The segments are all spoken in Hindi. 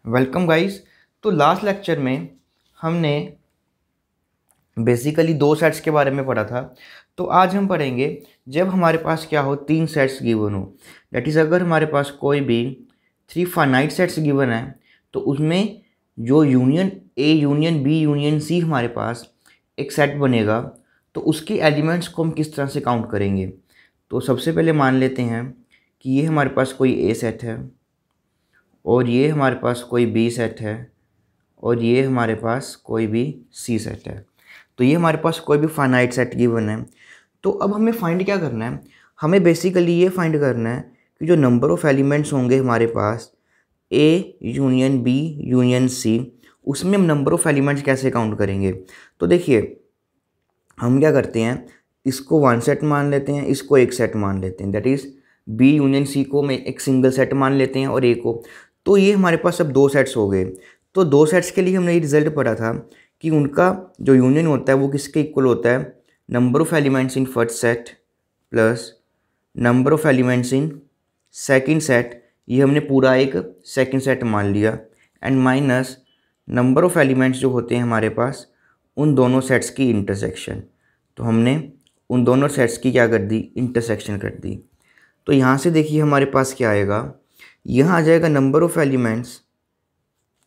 Welcome guys. तो लास्ट लेक्चर में हमने बेसिकली दो सेट्स के बारे में पढ़ा था। तो आज हम पढ़ेंगे जब हमारे पास क्या हो, तीन सेट्स गिवन हो। दैट इज़ अगर हमारे पास कोई भी थ्री फाइनाइट सेट्स गिवन है तो उसमें जो union A union B union C हमारे पास एक सेट बनेगा, तो उसके एलिमेंट्स को हम किस तरह से काउंट करेंगे। तो सबसे पहले मान लेते हैं कि ये हमारे पास कोई ए सेट है और ये हमारे पास कोई बी सेट है और ये हमारे पास कोई भी सी सेट है। तो ये हमारे पास कोई भी फाइनाइट सेट गिवन है। तो अब हमें फाइंड क्या करना है, हमें बेसिकली ये फाइंड करना है कि जो नंबर ऑफ़ एलिमेंट्स होंगे हमारे पास A union B union C, उसमें हम नंबर ऑफ़ एलिमेंट्स कैसे काउंट करेंगे। तो देखिए हम क्या करते हैं, इसको वन सेट मान लेते हैं, इसको एक सेट मान लेते हैं। That is B union C को मैं एक सिंगल सेट मान लेते हैं और ए को। तो ये हमारे पास अब दो सेट्स हो गए। तो दो सेट्स के लिए हमने ये रिजल्ट पढ़ा था कि उनका जो यूनियन होता है वो किसके इक्वल होता है, number of elements in first set plus number of elements in second set, ये हमने पूरा एक सेकंड सेट मान लिया, and minus number of elements जो होते हैं हमारे पास उन दोनों सेट्स की इंटरसेक्शन। तो हमने उन दोनों सेट्स की क्या कर दी, इंटरसेक्शन कर दी। तो यहाँ से देखिए हमारे पास क्या आएगा, यहाँ आ जाएगा number of elements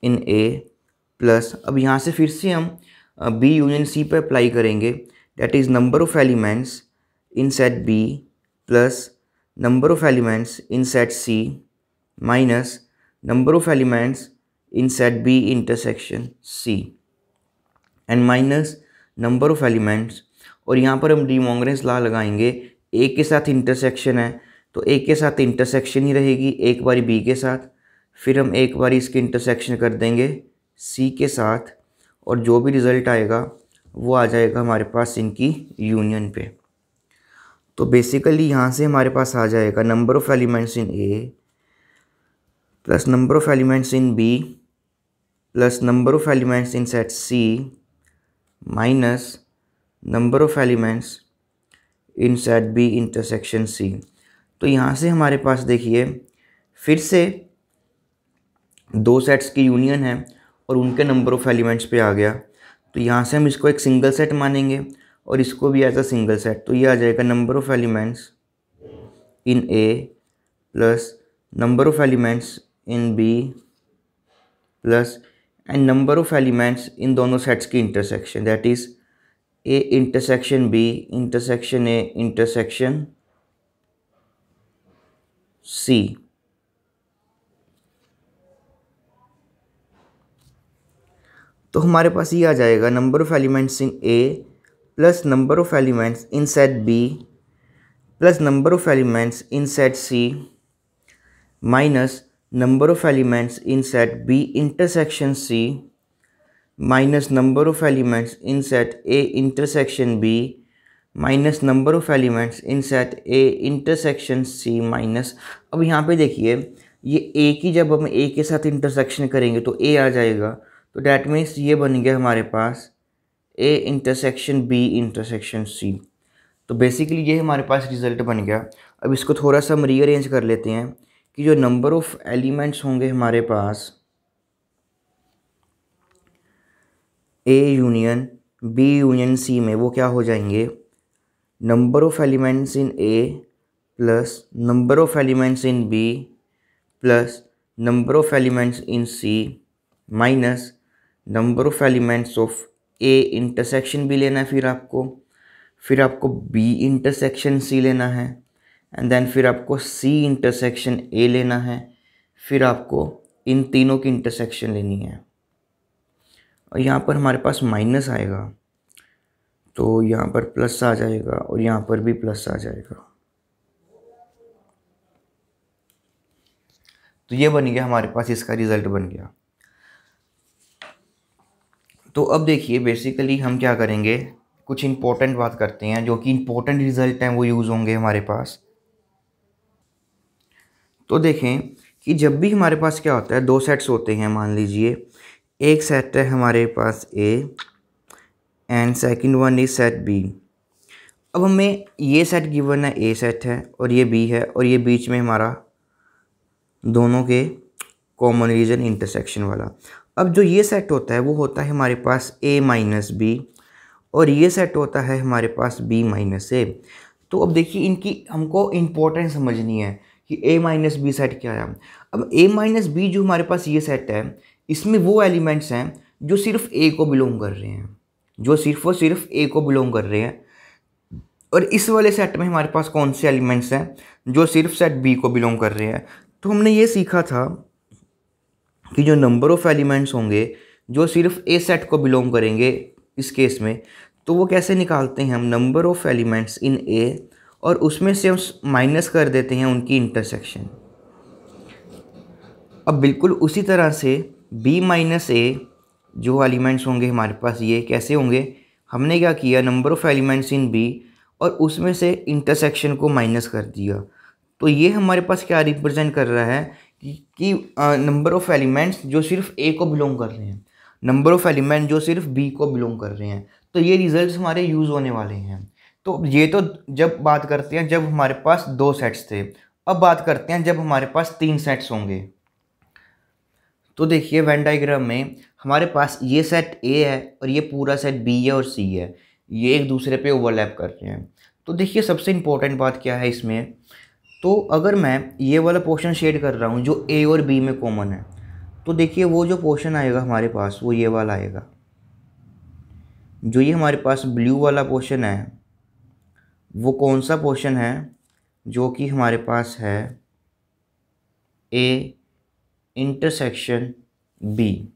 in A plus, अब यहाँ से फिर से हम बी यूनियन सी पर अप्लाई करेंगे। That is number of elements in set B plus number of elements in set C minus number of elements in set B intersection C and minus number of elements, और यहाँ पर हम डी मोंगरेंस लॉ लगाएंगे। ए के साथ इंटरसेक्शन है तो ए के साथ इंटरसेक्शन ही रहेगी एक बारी बी के साथ, फिर हम एक बारी इसकी इंटरसेक्शन कर देंगे सी के साथ, और जो भी रिज़ल्ट आएगा वो आ जाएगा हमारे पास इनकी यूनियन पे। तो बेसिकली यहाँ से हमारे पास आ जाएगा number of elements in A plus number of elements in B plus number of elements in set C minus number of elements in set B intersection C. तो यहाँ से हमारे पास देखिए फिर से दो सेट्स की यूनियन है और उनके नंबर ऑफ़ एलिमेंट्स पे आ गया। तो यहाँ से हम इसको एक सिंगल सेट मानेंगे और इसको भी एज अ सिंगल सेट। तो ये आ जाएगा number of elements in A plus number of elements in B plus and number of elements in दोनों सेट्स की intersection. That is A intersection B intersection A intersection C. तो हमारे पास ये आ जाएगा number of elements in A plus number of elements in set B plus number of elements in set C minus number of elements in set B intersection C minus number of elements in set A intersection B minus number of elements in set A intersection C minus, अब यहाँ पे देखिए ये ए की जब हम ए के साथ इंटरसेक्शन करेंगे तो ए आ जाएगा। तो डैट मीन्स ये बन गया हमारे पास A intersection B intersection C. तो बेसिकली ये हमारे पास रिज़ल्ट बन गया। अब इसको थोड़ा सा हम रीअरेंज कर लेते हैं कि जो नंबर ऑफ़ एलिमेंट्स होंगे हमारे पास A union B union C में, वो क्या हो जाएंगे, number of elements in A plus number of elements in B plus number of elements in C minus number of elements of A intersection B लेना है, फिर आपको बी इंटरसेक्शन सी लेना है, एंड देन फिर आपको सी इंटरसेक्शन ए लेना है, फिर आपको इन तीनों की इंटरसेक्शन लेनी है। और यहाँ पर हमारे पास माइनस आएगा तो यहाँ पर प्लस आ जाएगा और यहाँ पर भी प्लस आ जाएगा। तो ये बन गया हमारे पास, इसका रिज़ल्ट बन गया। तो अब देखिए बेसिकली हम क्या करेंगे, कुछ इंपॉर्टेंट बात करते हैं, जो कि इंपॉर्टेंट रिज़ल्ट हैं वो यूज़ होंगे हमारे पास। तो देखें कि जब भी हमारे पास क्या होता है, दो सेट्स होते हैं, मान लीजिए एक सेट है हमारे पास A and second one is set B. अब हमें ये सेट गिवन है, ए सेट है और ये बी है, और ये बीच में हमारा दोनों के कॉमन रीजन इंटरसेक्शन वाला। अब जो ये सेट होता है वो होता है हमारे पास a माइनस बी, और ये सेट होता है हमारे पास b माइनस ए। तो अब देखिए इनकी हमको इम्पोर्टेंस समझनी है कि a माइनस बी सेट क्या है। अब a माइनस बी जो हमारे पास ये सेट है, इसमें वो एलिमेंट्स हैं जो सिर्फ a को बिलोंग कर रहे हैं, जो सिर्फ और सिर्फ a को बिलोंग कर रहे हैं। और इस वाले सेट में हमारे पास कौन से एलिमेंट्स हैं जो सिर्फ सेट बी को बिलोंग कर रहे हैं। तो हमने ये सीखा था कि जो नंबर ऑफ़ एलिमेंट्स होंगे जो सिर्फ ए सेट को बिलोंग करेंगे इस केस में, तो वो कैसे निकालते हैं हम, नंबर ऑफ़ एलिमेंट्स इन ए, और उसमें से हम माइनस कर देते हैं उनकी इंटरसेक्शन। अब बिल्कुल उसी तरह से बी माइनस ए जो एलिमेंट्स होंगे हमारे पास ये कैसे होंगे, हमने क्या किया, number of elements in B और उसमें से इंटरसेक्शन को माइनस कर दिया। तो ये हमारे पास क्या रिप्रेजेंट कर रहा है कि नंबर ऑफ़ एलिमेंट्स जो सिर्फ ए को बिलोंग कर रहे हैं, नंबर ऑफ़ एलिमेंट जो सिर्फ बी को बिलोंग कर रहे हैं। तो ये रिजल्ट्स हमारे यूज़ होने वाले हैं। तो ये तो जब बात करते हैं जब हमारे पास 2 सेट्स थे। अब बात करते हैं जब हमारे पास 3 सेट्स होंगे। तो देखिए वेन डायग्राम में हमारे पास ये सेट ए है और ये पूरा सेट बी है और सी है, ये एक दूसरे पे ओवरलैप कर रहे हैं। तो देखिए सबसे इम्पोर्टेंट बात क्या है इसमें, तो अगर मैं ये वाला पोर्शन शेड कर रहा हूँ जो ए और बी में कॉमन है, तो देखिए वो जो पोर्शन आएगा हमारे पास वो ये वाला आएगा। जो ये हमारे पास ब्लू वाला पोर्शन है वो कौन सा पोर्शन है, जो कि हमारे पास है ए इंटरसेक्शन बी।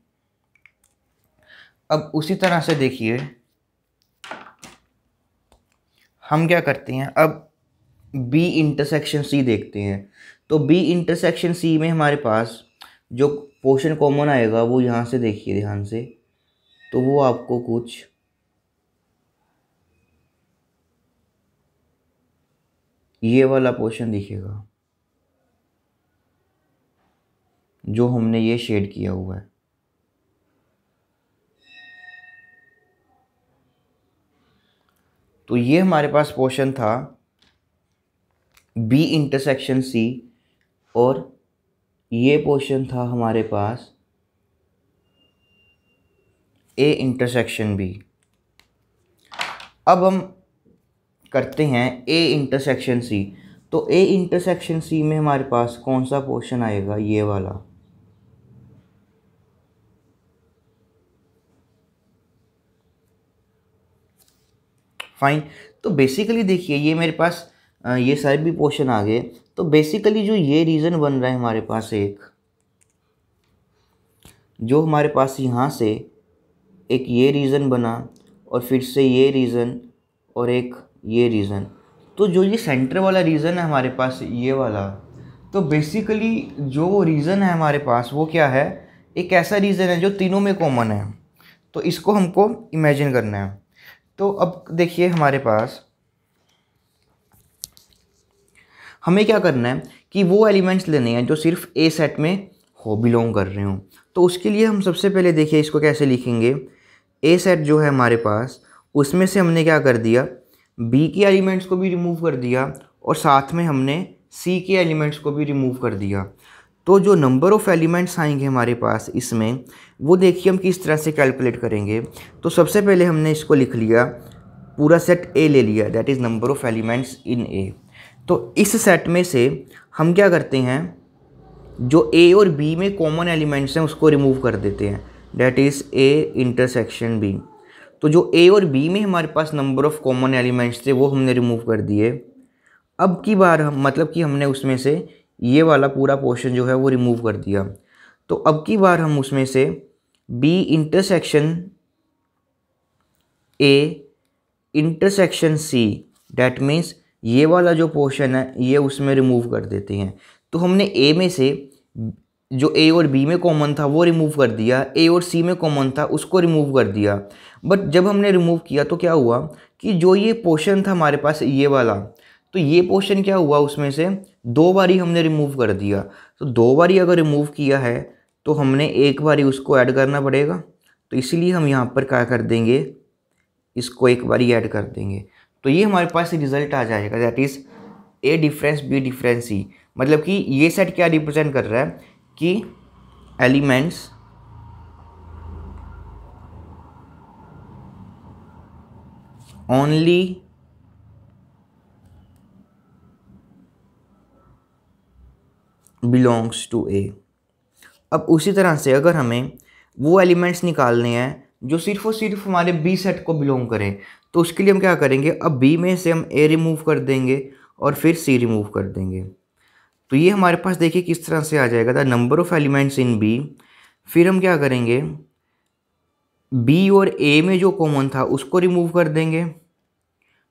अब उसी तरह से देखिए हम क्या करते हैं, अब बी इंटरसेक्शन सी देखते हैं। तो बी इंटरसेक्शन सी में हमारे पास जो पोर्शन कॉमन आएगा वो यहाँ से देखिए ध्यान से, तो वो आपको कुछ ये वाला पोर्शन दिखेगा जो हमने ये शेड किया हुआ है। तो ये हमारे पास पोर्शन था बी इंटरसेक्शन सी, और ये पोर्शन था हमारे पास ए इंटरसेक्शन बी। अब हम करते हैं ए इंटरसेक्शन सी। तो ए इंटरसेक्शन सी में हमारे पास कौन सा पोर्शन आएगा, ये वाला। फाइन। तो बेसिकली देखिए ये मेरे पास ये सारे भी पोर्शन आ गए। तो बेसिकली जो ये रीज़न बन रहा है हमारे पास, एक जो हमारे पास यहाँ से एक ये रीज़न बना और फिर से ये रीज़न और एक ये रीज़न, तो जो ये सेंटर वाला रीज़न है हमारे पास ये वाला, तो बेसिकली जो रीज़न है हमारे पास वो क्या है, एक ऐसा रीज़न है जो तीनों में कॉमन है। तो इसको हमको इमेजिन करना है। तो अब देखिए हमारे पास हमें क्या करना है कि वो एलिमेंट्स लेने हैं जो सिर्फ ए सेट में हो, बिलोंग कर रहे हों। तो उसके लिए हम सबसे पहले देखिए इसको कैसे लिखेंगे। ए सेट जो है हमारे पास उसमें से हमने क्या कर दिया, बी के एलिमेंट्स को भी रिमूव कर दिया और साथ में हमने सी के एलिमेंट्स को भी रिमूव कर दिया। तो जो नंबर ऑफ़ एलिमेंट्स आएंगे हमारे पास इसमें, वो देखिए हम किस तरह से कैलकुलेट करेंगे। तो सबसे पहले हमने इसको लिख लिया, पूरा सेट ए ले लिया, that is number of elements in A. तो इस सेट में से हम क्या करते हैं, जो ए और बी में कॉमन एलिमेंट्स हैं उसको रिमूव कर देते हैं, that is A intersection B. तो जो ए और बी में हमारे पास नंबर ऑफ़ कॉमन एलिमेंट्स थे वो हमने रिमूव कर दिए। अब की बार हम मतलब कि हमने उसमें से ये वाला पूरा पोर्शन जो है वो रिमूव कर दिया। तो अब की बार हम उसमें से B intersection A intersection C, that means ये वाला जो पोर्शन है ये उसमें रिमूव कर देते हैं। तो हमने ए में से जो ए और बी में कॉमन था वो रिमूव कर दिया, ए और सी में कॉमन था उसको रिमूव कर दिया। बट जब हमने रिमूव किया तो क्या हुआ कि जो ये पोर्शन था हमारे पास ये वाला, तो ये पोर्शन क्या हुआ, उसमें से 2 बारी हमने रिमूव कर दिया। तो 2 बारी अगर रिमूव किया है तो हमने एक बारी उसको ऐड करना पड़ेगा। तो इसीलिए हम यहाँ पर क्या कर देंगे, इसको एक बारी ऐड कर देंगे। तो ये हमारे पास रिजल्ट आ जाएगा, that is A difference B difference C. मतलब कि ये सेट क्या रिप्रेजेंट कर रहा है कि एलिमेंट्स ओनली बिलोंग्स टू ए। अब उसी तरह से अगर हमें वो एलिमेंट्स निकालने हैं जो सिर्फ और सिर्फ हमारे बी सेट को बिलोंग करें, तो उसके लिए हम क्या करेंगे, अब बी में से हम ए रिमूव कर देंगे और फिर सी रिमूव कर देंगे। तो ये हमारे पास देखिए किस तरह से आ जाएगा, the number of elements in B. फिर हम क्या करेंगे, बी और ए में जो कॉमन था उसको रिमूव कर देंगे।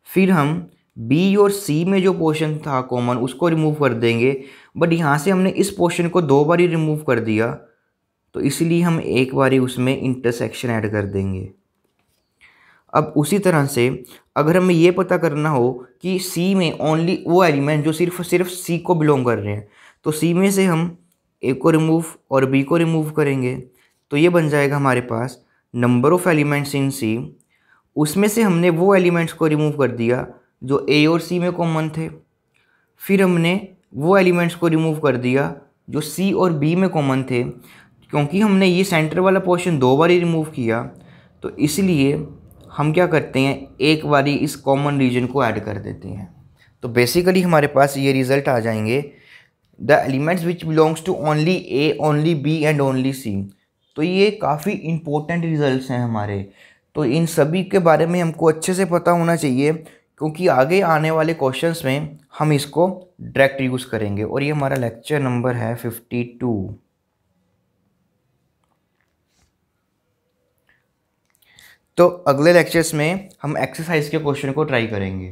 फिर हम बी और सी में जो पोर्शन था कॉमन उसको रिमूव कर देंगे। बट यहाँ से हमने इस पोर्शन को 2 बार ही रिमूव कर दिया, तो इसलिए हम एक बार ही उसमें इंटरसेक्शन ऐड कर देंगे। अब उसी तरह से अगर हमें ये पता करना हो कि सी में ओनली वो एलिमेंट जो सिर्फ सी को बिलोंग कर रहे हैं, तो सी में से हम ए को रिमूव और बी को रिमूव करेंगे, तो ये बन जाएगा हमारे पास नंबर ऑफ एलिमेंट्स इन सी। उसमें से हमने वो एलिमेंट्स को रिमूव कर दिया जो ए और सी में कॉमन थे। फिर हमने वो एलिमेंट्स को रिमूव कर दिया जो सी और बी में कॉमन थे। क्योंकि हमने ये सेंटर वाला पोर्शन 2 बार ही रिमूव किया, तो इसलिए हम क्या करते हैं, एक बारी इस कॉमन रीजन को ऐड कर देते हैं। तो बेसिकली हमारे पास ये रिजल्ट आ जाएंगे, the elements which belongs to only A, only B and only C. तो ये काफ़ी इंपॉर्टेंट रिजल्ट्स हैं हमारे, तो इन सभी के बारे में हमको अच्छे से पता होना चाहिए, क्योंकि आगे आने वाले क्वेश्चंस में हम इसको डायरेक्ट यूज़ करेंगे। और ये हमारा लेक्चर नंबर है 52। तो अगले लेक्चर्स में हम एक्सरसाइज के क्वेश्चन को ट्राई करेंगे।